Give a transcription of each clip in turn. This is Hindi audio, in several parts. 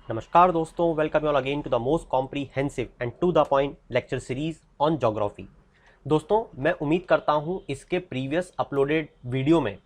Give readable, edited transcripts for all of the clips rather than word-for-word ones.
नमस्कार दोस्तों, welcome you all again to the most comprehensive and to the point lecture series on geography. दोस्तों, मैं उम्मीद करता हूं इसके प्रीवियस अपलोडेड वीडियो में,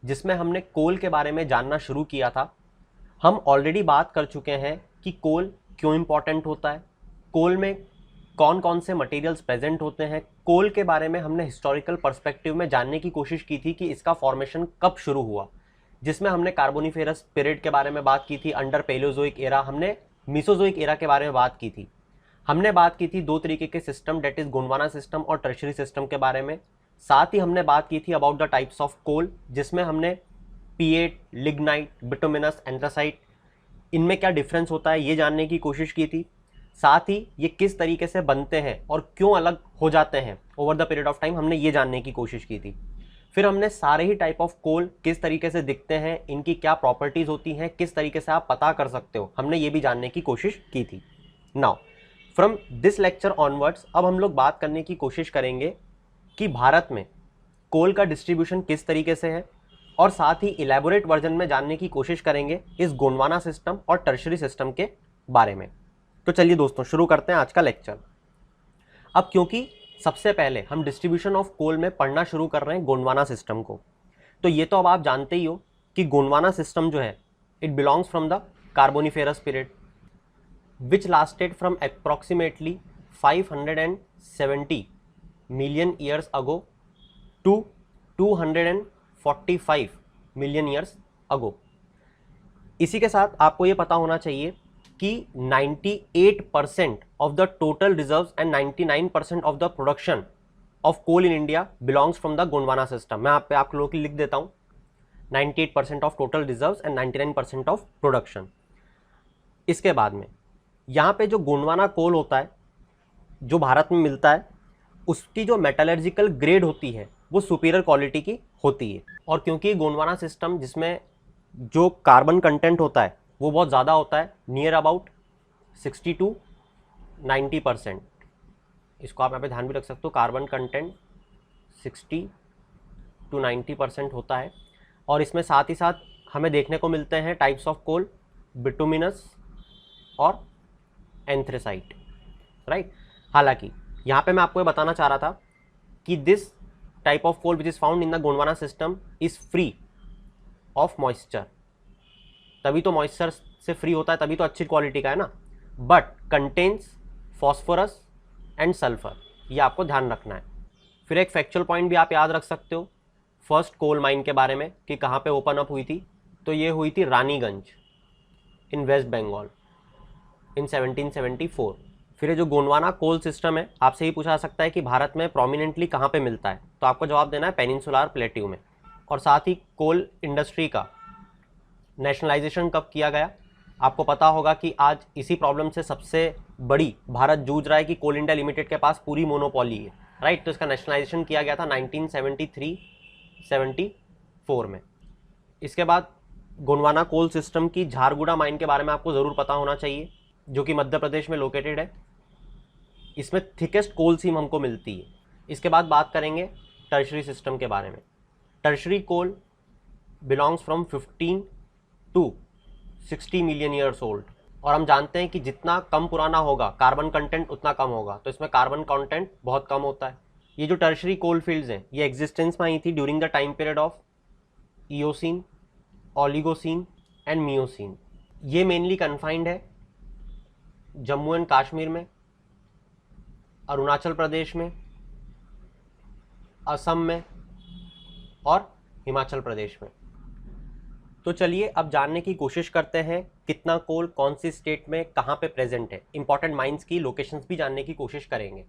जिसमें हमने कोल के बारे में जानना शुरू किया था, हम ऑलरेडी बात कर चुके हैं कि कोल क्यों इंपॉर्टेंट होता है, कोल में कौन कौन से मटेरियल्स प्रेजेंट होते हैं। कोल के बारे में हमने हिस्टोरिकल पर्सपेक्टिव में जानने की कोशिश की थी कि इसका फॉर्मेशन कब शुरू हुआ, जिसमें हमने कार्बोनिफेरस पीरियड के बारे में बात की थी, अंडर पेलियोजोइक एरा, हमने मीसोजोइक एरा के बारे में बात की थी। हमने बात की थी दो तरीके के system, that is Gondwana system और टर्शियरी सिस्टम के बारे में। साथ ही हमने बात की थी about the types of coal, जिसमें हमने पीएट, लिग्नाइट, बिटुमिनस, एंथ्रासाइट, इनमें क्या डिफरेंस होता है ये जानने की कोशिश की थी। साथ ही ये किस तरीके से बनते हैं और क्यों अलग हो जाते हैं over the period of time, हमने ये जानने की कोशिश की थी। फिर हमने सारे ही टाइप ऑफ कोल किस तरीके से दिखते हैं, इनकी क्या प्रॉपर्टीज होती हैं, किस तरीके से आप पता कर सकते हो, हमने ये भी जानने की कोशिश की थी। Now from this lecture onwards अब हम लोग बात करने की कोशिश करेंगे कि भारत में कोल का डिस्ट्रीब्यूशन किस तरीके से है, और साथ ही इलेबोरेट वर्जन में जानने की कोशिश करेंगे इस गोंडवाना सिस्टम और टर्शियरी सिस्टम के बारे में। तो चलिए दोस्तों, शुरू करते हैं आज का लेक्चर। अब क्योंकि सबसे पहले हम डिस्ट्रीब्यूशन ऑफ कोल में पढ़ना शुरू कर रहे हैं गोंडवाना सिस्टम को, तो ये तो अब आप जानते ही हो कि गोंडवाना सिस्टम जो है it belongs from the carboniferous period which lasted from approximately 570 million years ago to 245 million years ago. इसी के साथ आपको ये पता होना चाहिए कि 98% of the total reserves and 99% of the production of coal in India belongs from the Gondwana system. मैं आप लोगों की लिख देता हूं, 98% of total reserves and 99% of production. इसके बाद में यहाँ पे जो गोंडवाना कोल होता है जो भारत में मिलता है, उसकी जो मेटलर्जिकल ग्रेड होती है वो सुपीरियर क्वालिटी की होती है। और क्योंकि गोंडवाना सिस्टम जिसमें जो कार्बन कंटेंट होता है वो बहुत ज़्यादा होता है, नियर अबाउट 60 to 90%, इसको आप यहाँ पे ध्यान भी रख सकते हो, कार्बन कंटेंट 60 to 90% होता है। और इसमें साथ ही साथ हमें देखने को मिलते हैं टाइप्स ऑफ कोल, बिटुमिनस और एंथ्रेसाइट, राइट। हालांकि यहाँ पे मैं आपको ये बताना चाह रहा था कि this type of coal which is found in the Gondwana system is free of moisture, तभी तो मॉइस्चर से फ्री होता है, तभी तो अच्छी क्वालिटी का है ना, but contains phosphorus and sulphur, ये आपको ध्यान रखना है। फिर एक फैक्चुअल पॉइंट भी आप याद रख सकते हो फर्स्ट कोल माइन के बारे में कि कहाँ पे ओपन अप हुई थी, तो ये हुई थी रानीगंज इन वेस्ट बंगाल इन 1774। फिर ये जो गोंडवाना कोल सिस्टम है, आपसे ही पूछा जा सकता है कि भारत में प्रोमिनेंटली कहाँ पे मिलता है, तो आपको जवाब देना है पेनिनसुलर प्लेट्यू में। और साथ ही कोल इंडस्ट्री का नेशनलाइजेशन कब किया गया, आपको पता होगा कि आज इसी प्रॉब्लम से सबसे बड़ी भारत जूझ रहा है कि कोल इंडिया लिमिटेड के पास पूरी मोनोपोली है, राइट। तो इसका नेशनलाइजेशन किया गया था 1973-74 में। इसके बाद गोंडवाना कोल सिस्टम की झारगुड़ा माइन के बारे में आपको ज़रूर पता होना चाहिए, जो कि मध्य प्रदेश में लोकेटेड है। इसमें थिकेस्ट कोल सीम हमको मिलती है। इसके बाद बात करेंगे टर्शियरी सिस्टम के बारे में। Tertiary coal belongs from 15 to 60 million years old, और हम जानते हैं कि जितना कम पुराना होगा कार्बन कंटेंट उतना कम होगा, तो इसमें कार्बन कंटेंट बहुत कम होता है। ये जो टर्शियरी कोल फील्ड्स हैं ये एग्जिस्टेंस में आई थी during the time period of Eocene, Oligocene and Miocene. ये मेनली कन्फाइंड है जम्मू एंड कश्मीर में, अरुणाचल प्रदेश में, असम में और हिमाचल प्रदेश में। तो चलिए अब जानने की कोशिश करते हैं कितना कोल कौन सी स्टेट में कहाँ पे प्रेजेंट है। इंपॉर्टेंट माइंस की लोकेशंस भी जानने की कोशिश करेंगे,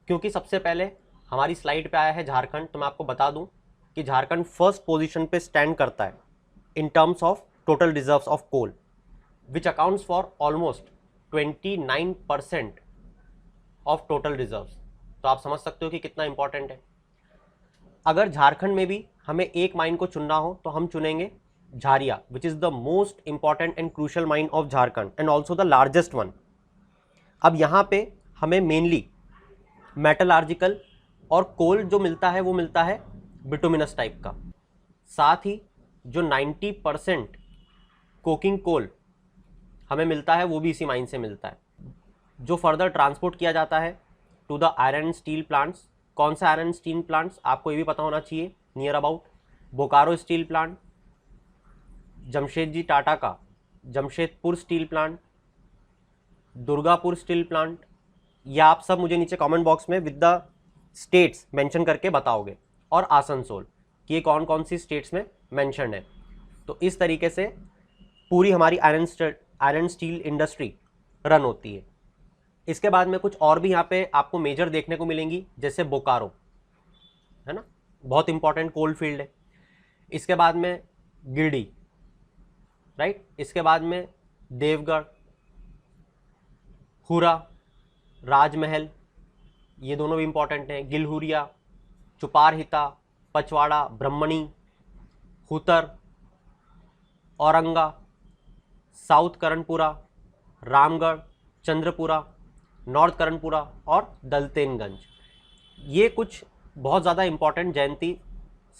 क्योंकि सबसे पहले हमारी स्लाइड पे आया है झारखंड। तो मैं आपको बता दूं कि झारखंड फर्स्ट पोजीशन पे स्टैंड करता है in terms of total reserves of coal, which accounts for almost 29% of total reserves. तो आप समझ सकते हो कि कितना इंपॉर्टेंट है। अगर झारखंड में भी हमें एक माइन को चुनना हो तो हम चुनेंगे Jharia, which is the most important and crucial mine of Jharkhand and also the largest one. अब यहाँ पे हमें मेनली मेटलर्जिकल और कोल जो मिलता है वो मिलता है बिटुमिनस टाइप का। साथ ही जो 90% कोकिंग कोल हमें मिलता है वो भी इसी माइन से मिलता है। जो फर्दर ट्रांसपोर्ट किया जाता है to the iron steel plants, कौन सा आयरन स्टील प्लांट्स आपको ये भी पता होना चाहिए near about, Bokaro steel plant, Jamshedji Tata का Jamshedpur steel plant, Durgapur steel plant. या आप सब मुझे नीचे कमेंट बॉक्स में विद द स्टेट्स मेंशन करके बताओगे, और आसनसोल कि ये कौन कौन सी स्टेट्स में मेंशन है। तो इस तरीके से पूरी हमारी आयरन स्टील इंडस्ट्री रन होती है। इसके बाद में कुछ और भी यहाँ पे आपको मेजर देखने को मिलेंगी, जैसे बोकारो है ना, बहुत इंपॉर्टेंट कोल फील्ड है। इसके बाद में गिरडी, राइट। इसके बाद में देवगढ़, हुरा, राजमहल, ये दोनों भी इंपॉर्टेंट हैं। गिलहुरिया, चुपारहिता, पचवाड़ा, ब्रह्मणी, हुतर, औरंगा, साउथ करणपुरा, रामगढ़, चंद्रपुरा, नॉर्थ करणपुरा और दलतेनगंज। ये कुछ बहुत ज़्यादा इंपॉर्टेंट, जयंती,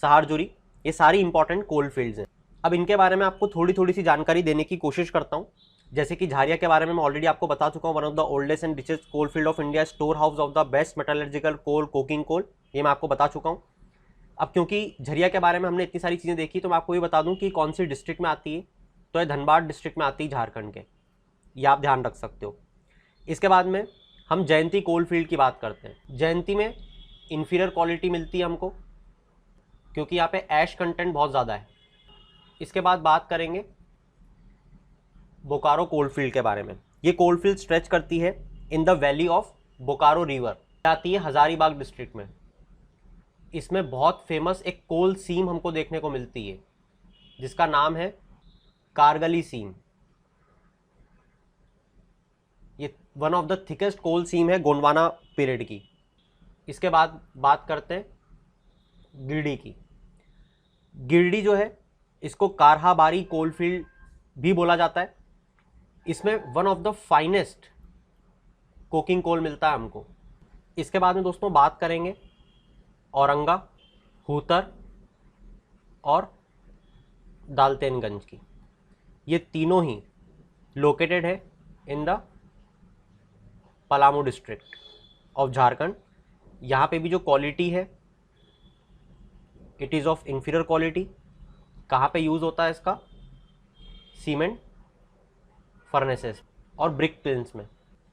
सहारजुरी, ये सारी इंपॉर्टेंट कोल फील्ड्स हैं। अब इनके बारे में आपको थोड़ी थोड़ी सी जानकारी देने की कोशिश करता हूँ। जैसे कि झारिया के बारे में मैं ऑलरेडी आपको बता चुका हूँ, one of the oldest and richest coal field of India, store house of the best metallurgical coal, coking coal, ये मैं आपको बता चुका हूँ। अब क्योंकि झरिया के बारे में हमने इतनी सारी चीज़ें देखी, तो मैं आपको ये बता दूँ कि कौन सी डिस्ट्रिक्ट में आती है। तो ये धनबाद डिस्ट्रिक्ट में आती है, झारखंड के, ये आप ध्यान रख सकते हो। इसके बाद में हम जयंती कोल फील्ड की बात करते हैं। जयंती में इन्फीरियर क्वालिटी मिलती है हमको, क्योंकि यहाँ पे ऐश कंटेंट बहुत ज़्यादा है। इसके बाद बात करेंगे बोकारो कोल फील्ड के बारे में। ये कोल फील्ड स्ट्रेच करती है in the valley of Bokaro river, आती है हजारीबाग डिस्ट्रिक्ट में। इसमें बहुत फेमस एक कोल सीम हमको देखने को मिलती है, जिसका नाम है कारगली सीम। ये वन ऑफ द थिकेस्ट कोल सीम है गोंडवाना पीरियड की। इसके बाद बात करते हैं गिरडी की। गिरडी जो है, इसको कारहाबारी कोल फील्ड भी बोला जाता है। इसमें one of the finest coking coal मिलता है हमको। इसके बाद में दोस्तों बात करेंगे औरंगा, हुतर और दालतेनगंज की। ये तीनों ही लोकेटेड है in the Palamu district of Jharkhand. यहाँ पे भी जो क्वालिटी है, it is of inferior quality. कहाँ पे यूज़ होता है इसका? सीमेंट फर्नेसेस और ब्रिक किल्न्स में।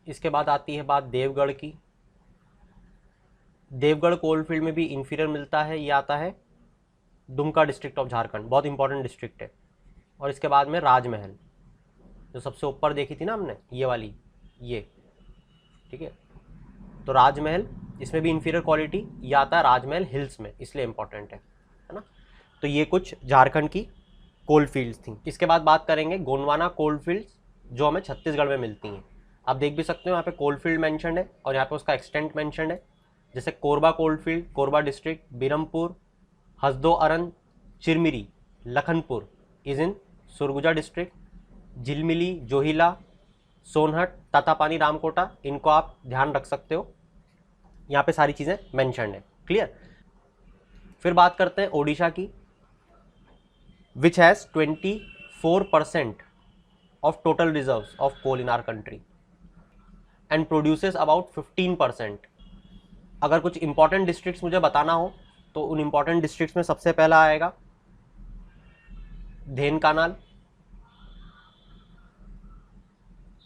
इसके बाद आती है बात देवगढ़ की। देवगढ़ कोल फील्ड में भी इंफीरियर मिलता है, ये आता है दुमका डिस्ट्रिक्ट ऑफ झारखंड, बहुत इंपॉर्टेंट डिस्ट्रिक्ट है। और इसके बाद में राजमहल, जो सबसे ऊपर देखी थी ना हमने, ये वाली, ये ठीक है। तो राजमहल, इसमें भी इंफीरियर क्वालिटी, ये आता है राजमहल हिल्स में, इसलिए इंपॉर्टेंट है ना। तो ये कुछ झारखंड की कोल फील्ड्स थी। इसके बाद बात करेंगे गोंडवाना कोल फील्ड्स, जो हमें छत्तीसगढ़ में मिलती हैं। आप देख भी सकते हो यहाँ पे कोल फील्ड मेंशन्ड है और यहाँ पे उसका एक्सटेंट मेंशन्ड है। जैसे Korba coal field, Korba district, Birampur, Hasdo Aran, Chirmiri, Lakhanpur is in Surguja district, Jhilmili, Johila, Sonhat, Tatapani, Ramkota, इनको आप ध्यान रख सकते हो। यहाँ पे सारी चीज़ें मेंशन्ड है, क्लियर। फिर बात करते हैं ओडिशा की, which has 24% of total reserves of coal in our country and produces about 15%। अगर कुछ इंपॉर्टेंट डिस्ट्रिक्ट्स मुझे बताना हो तो उन इंपॉर्टेंट डिस्ट्रिक्ट्स में सबसे पहला आएगा धेनकानाल,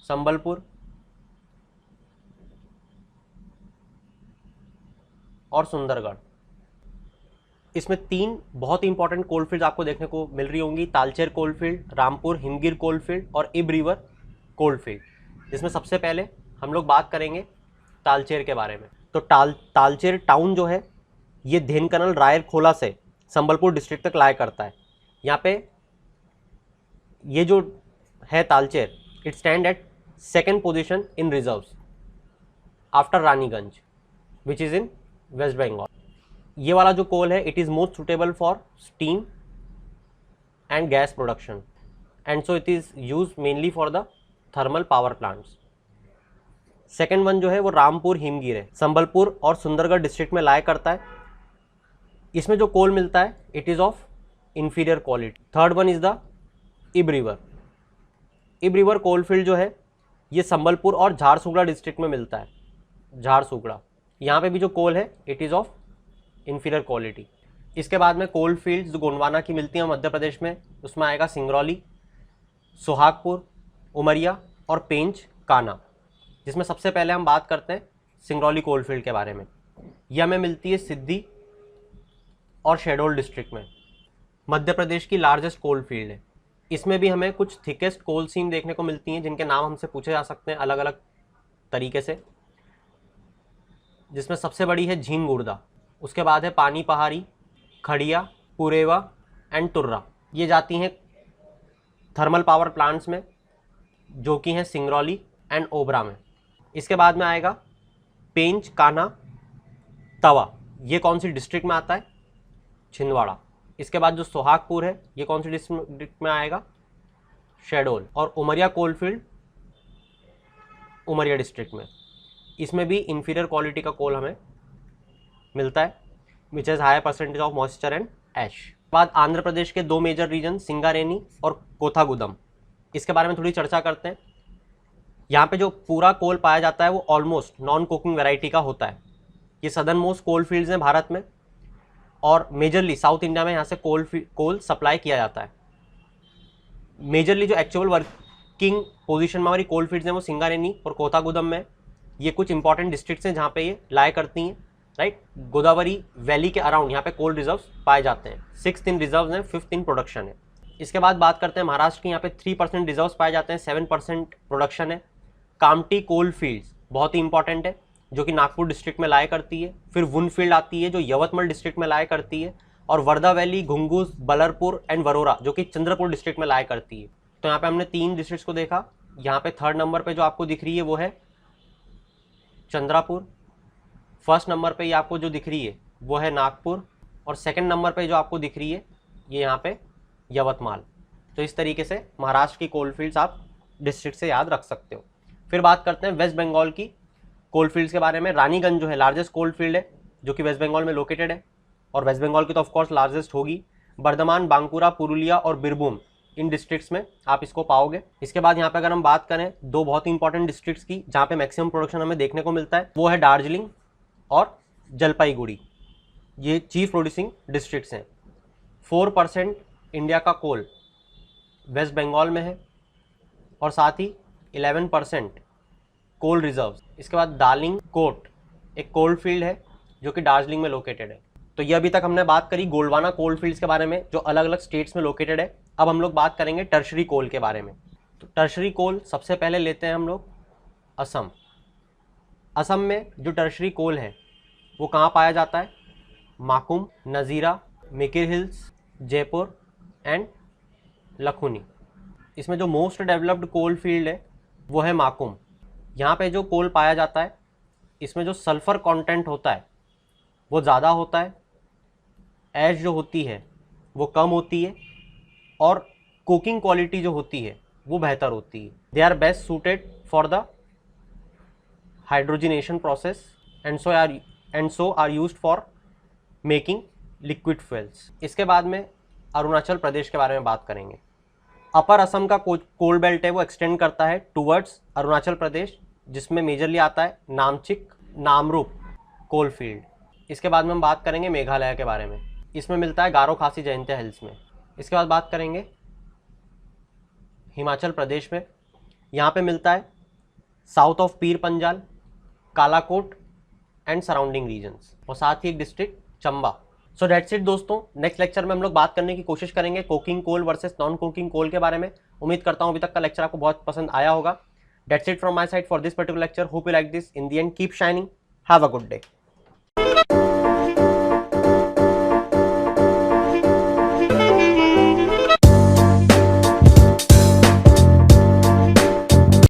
संबलपुर और सुंदरगढ़। इसमें 3 बहुत ही इंपॉर्टेंट कोल फील्ड आपको देखने को मिल रही होंगी, Talcher coal field, Rampur Himgir coal field और इब रिवर कोल फील्ड। जिसमें सबसे पहले हम लोग बात करेंगे तालचेर के बारे में। तो तालचेर टाउन जो है, ये धेनकनल रायर खोला से संबलपुर डिस्ट्रिक्ट तक लाया करता है। यहाँ पे ये जो है Talcher, it stand at 2nd position in reserves after Raniganj, which is in West Bengal. ये वाला जो कोल है, it is most suitable for steam and gas production, and so it is use mainly for the thermal power plants. Second one जो है वो रामपुर हिमगिर है, संबलपुर और सुंदरगढ़ डिस्ट्रिक्ट में लाया करता है। इसमें जो कोल मिलता है, it is of inferior quality. Third one is the इब रिवर, इब रिवर कोलफील्ड जो है ये संबलपुर और झारसुगड़ा डिस्ट्रिक्ट में मिलता है, झारसुगड़ा। यहाँ पे भी जो कोल है it is of inferior quality. इसके बाद में कोल फील्ड्स जो गोंडवाना की मिलती हैं मध्य प्रदेश में, उसमें आएगा सिंगरौली, सुहागपुर, उमरिया और पेंच काना, जिसमें सबसे पहले हम बात करते हैं सिंगरौली कोल फील्ड के बारे में। यह हमें मिलती है सिद्धि और शहडोल डिस्ट्रिक्ट में, मध्य प्रदेश की लार्जेस्ट कोल फील्ड है। इसमें भी हमें कुछ थिकेस्ट कोल सीम देखने को मिलती हैं जिनके नाम हमसे पूछे जा सकते हैं अलग अलग तरीके से, जिसमें सबसे बड़ी है झीन गुर्दा, उसके बाद है पानी पहाड़ी, खड़िया, पुरेवा एंड तुर्रा। ये जाती हैं थर्मल पावर प्लांट्स में जो कि हैं सिंगरौली एंड ओबरा में। इसके बाद में आएगा पेंच कान्हा तवा, ये कौन सी डिस्ट्रिक्ट में आता है, छिंदवाड़ा। इसके बाद जो सोहागपुर है ये कौन सी डिस्ट्रिक्ट में आएगा, शहडोल। और उमरिया कोलफील्ड उमरिया डिस्ट्रिक्ट में। इसमें भी इन्फीरियर क्वालिटी का कोल हमें मिलता है which has higher percentage of moisture and ash. बाद आंध्र प्रदेश के दो मेजर रीजन सिंगारेनी और कोथागुदम, इसके बारे में थोड़ी चर्चा करते हैं। यहाँ पे जो पूरा कोल पाया जाता है वो ऑलमोस्ट नॉन कुकिंग वैरायटी का होता है। ये सदर्न मोस्ट कोल फील्ड्स हैं भारत में और मेजरली साउथ इंडिया में यहाँ से कोल सप्लाई किया जाता है। मेजरली जो एक्चुअल वर्किंग पोजीशन में हमारी कोल फील्ड्स हैं वो सिंगारेनी और कोथागुदम में। ये कुछ इंपॉर्टेंट डिस्ट्रिक्ट्स हैं जहाँ पे ये लाया करती हैं, राइट। गोदावरी वैली के अराउंड यहाँ पे कोल रिजर्व्स पाए जाते हैं। 6th इन रिजर्व्स हैं, 5th इन प्रोडक्शन है। इसके बाद बात करते हैं महाराष्ट्र की, यहाँ पे 3% रिजर्व्स पाए जाते हैं, 7% प्रोडक्शन है। कामठी कोल फील्ड्स बहुत ही इंपॉर्टेंट है जो कि नागपुर डिस्ट्रिक्ट में लाया करती है। फिर वुन फील्ड आती है जो यवतमल डिस्ट्रिक्ट में लाया करती है, और वर्धा वैली, घुंगूस, बलरपुर एंड वरोरा जो कि चंद्रपुर डिस्ट्रिक्ट में लाया करती है। तो यहाँ पे हमने 3 डिस्ट्रिक्ट्स को देखा। यहाँ पे 3rd नंबर पे जो आपको दिख रही है वो है चंद्रपुर, 1st नंबर पे ये आपको जो दिख रही है वो है नागपुर, और 2nd नंबर पे जो आपको दिख रही है ये यहाँ पे यवतमाल। तो इस तरीके से महाराष्ट्र की कोल फील्ड्स आप डिस्ट्रिक्ट से याद रख सकते हो। फिर बात करते हैं वेस्ट बंगाल की कोल फील्ड्स के बारे में। रानीगंज जो है लार्जेस्ट कोल फील्ड है जो कि वेस्ट बंगाल में लोकेटेड है, और वेस्ट बंगाल की तो ऑफकोर्स लार्जेस्ट होगी। बर्धमान, बांकुरा, पुरुलिया और बीरभूम इन डिस्ट्रिक्ट्स में आप इसको पाओगे। इसके बाद यहाँ पे अगर हम बात करें 2 बहुत ही इंपॉर्टेंट डिस्ट्रिक्ट्स की जहाँ पे मैक्सिमम प्रोडक्शन हमें देखने को मिलता है, वो है दार्जिलिंग और जलपाईगुड़ी। ये चीफ प्रोड्यूसिंग डिस्ट्रिक्ट्स हैं। 4% इंडिया का कोल वेस्ट बंगाल में है और साथ ही 11% कोल रिजर्व्स। इसके बाद दार्जिलिंग कोट एक कोल फील्ड है जो कि दार्जिलिंग में लोकेटेड है। तो ये अभी तक हमने बात करी गोंडवाना कोल फील्ड्स के बारे में जो अलग अलग स्टेट्स में लोकेटेड है। अब हम लोग बात करेंगे टर्शरी कोल के बारे में। तो टर्शरी कोल सबसे पहले लेते हैं हम लोग असम। असम में जो टर्शरी कोल है वो कहाँ पाया जाता है, माकुम, नज़ीरा, मिकिर हिल्स, जयपुर एंड लखुनी। इसमें जो मोस्ट डेवलप्ड कोल फील्ड है वो है माकुम। यहाँ पे जो कोल पाया जाता है इसमें जो सल्फ़र कंटेंट होता है वो ज़्यादा होता है, ऐश जो होती है वो कम होती है, और कुकिंग क्वालिटी जो होती है वो बेहतर होती है। They are best suited for the hydrogenation process and so are used for making liquid fuels. इसके बाद में अरुणाचल प्रदेश के बारे में बात करेंगे। अपर असम का कोल बेल्ट है वो एक्सटेंड करता है टूवर्ड्स अरुणाचल प्रदेश, जिसमें मेजरली आता है नामचिक, नामरूप कोल फील्ड। इसके बाद में हम बात करेंगे मेघालय के बारे में। इसमें मिलता है गारो खासी जयंतिया हिल्स में। इसके बाद बात करेंगे हिमाचल प्रदेश में। यहाँ पे मिलता है south of Pir Panjal, Kalakot and surrounding regions, और साथ ही एक district Chamba. So that's it दोस्तों। नेक्स्ट लेक्चर में हम लोग बात करने की कोशिश करेंगे cooking coal versus non cooking coal के बारे में। उम्मीद करता हूँ अभी तक का लेक्चर आपको बहुत पसंद आया होगा। That's it from my side for this particular lecture. Hope you like this. In the end, keep shining. Have a good day.